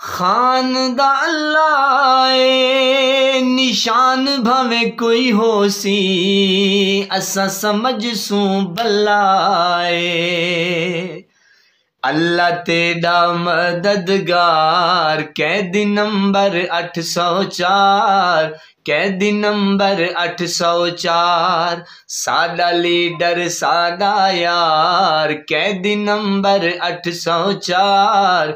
खानदा अल्लाह ए निशान भवे कोई होसी असा समझ सूं बल्लाए। अल्लाह तेरा मददगार कैदी नंबर 804 कैदी नंबर 804 साडा लीडर साडा यार कैदी नंबर 804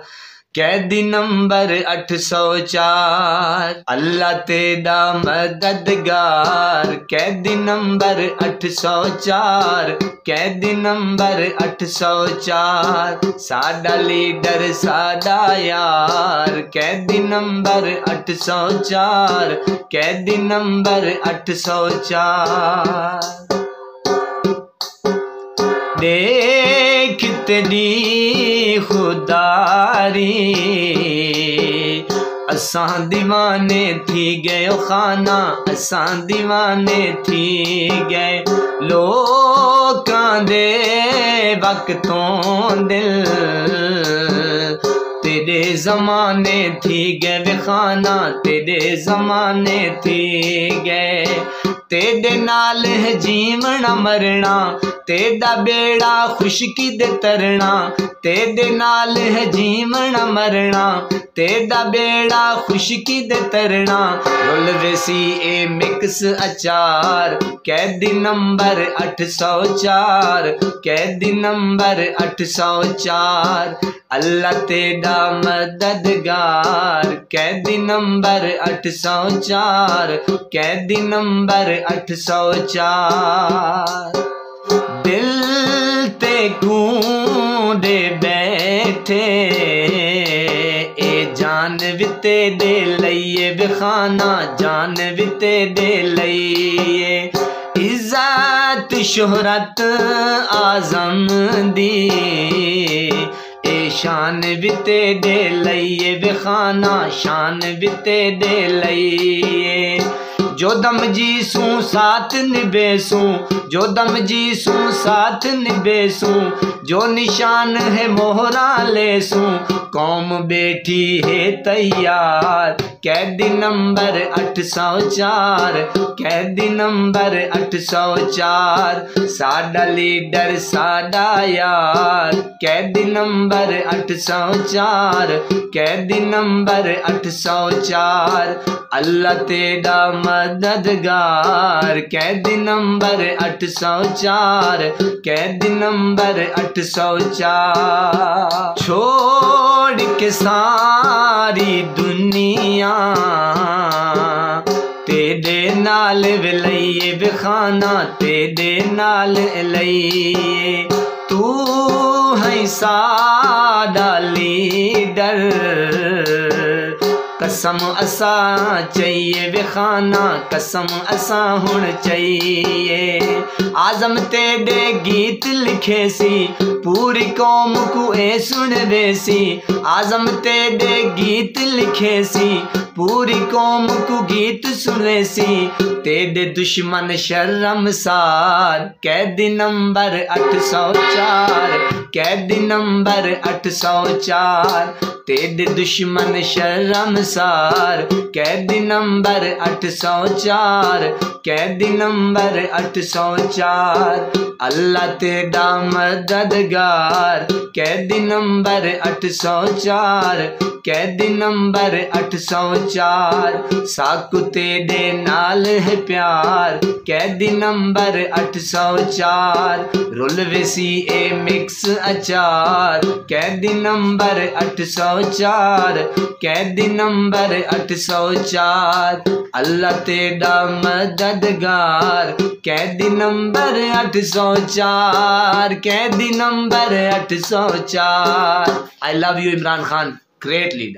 कैदी नंबर 804 अल्लाह तेरा मददगार कैदी नंबर 804 कैदी नंबर 804 साडा लीडर साडा यार कैदी नंबर 804 कैदी नंबर 804 देख तेरी खुदारी असां दीवाने थी गए खाना असां दीवाने थी गए लोकां दे वक्तों दिल तेरे ज़माने थी गए खाना तेरे ज़माने थी गए तेरे नाल है जीवना मरना तेरा बेड़ा खुशकी दे तरना तेरे नाल है जीवना मरना तेरा बेड़ा खुशकी दे तरना रुल वेसी ए मिक्स अचार कैदी नंबर 804 कैदी नंबर 804 अल्लाह तेरा मददगार कैदी नंबर 804 कैदी नंबर 804 दिल ते कूंदे बैठे ए जान विते दे लइए बेखाना जान विते दे लइए इज्जत शोहरत आज़म दी ए शान विते दे लइए बेखाना शान विते दे लइए जो दम जी सूं साथ निभेसूं जो दम जी सूं साथ निभेसूं जो निशान है मोहरा लेसूं कौम बैठी है तैयार कैदी नंबर 804 कैदी नंबर 804 साडा लीडर साडा यार कैदी नंबर 804 कैदी नंबर 804 अल्लाह तेरा मददगार कैदी नंबर 804 कैदी नंबर 804 छोड़ के सारी दुनिया तेरे नाल लइए बेखाना तेरे नाल लइए तू है साडा लीडर कसम असा चाहिए बेखाना कसम असा हुण चाहिए आज़म तेरे गीत लिखे सी पूरी कौम को ए सुनवे सी आज़म तेरे गीत लिखे सी पूरी कौम को गीत सुनवे सी तेरे दुश्मन शर्मसार कैदी नंबर 804 कैदी नंबर 804 तेरे दुश्मन शर्मसार कैदी नंबर 804 कैदी नंबर 804 अल्लाह तेरा मददगार कैदी नंबर 804 कैदी नंबर 804 साकु तेरे नाल है प्यार कैदी नंबर 804 रुल वेसी ए मिक्स अचार कैदी नंबर 804 कैदी नंबर 804 अल्लाह तेरा मददगार कैदी नंबर 804 कैदी number 804 I love you Imran Khan great leader.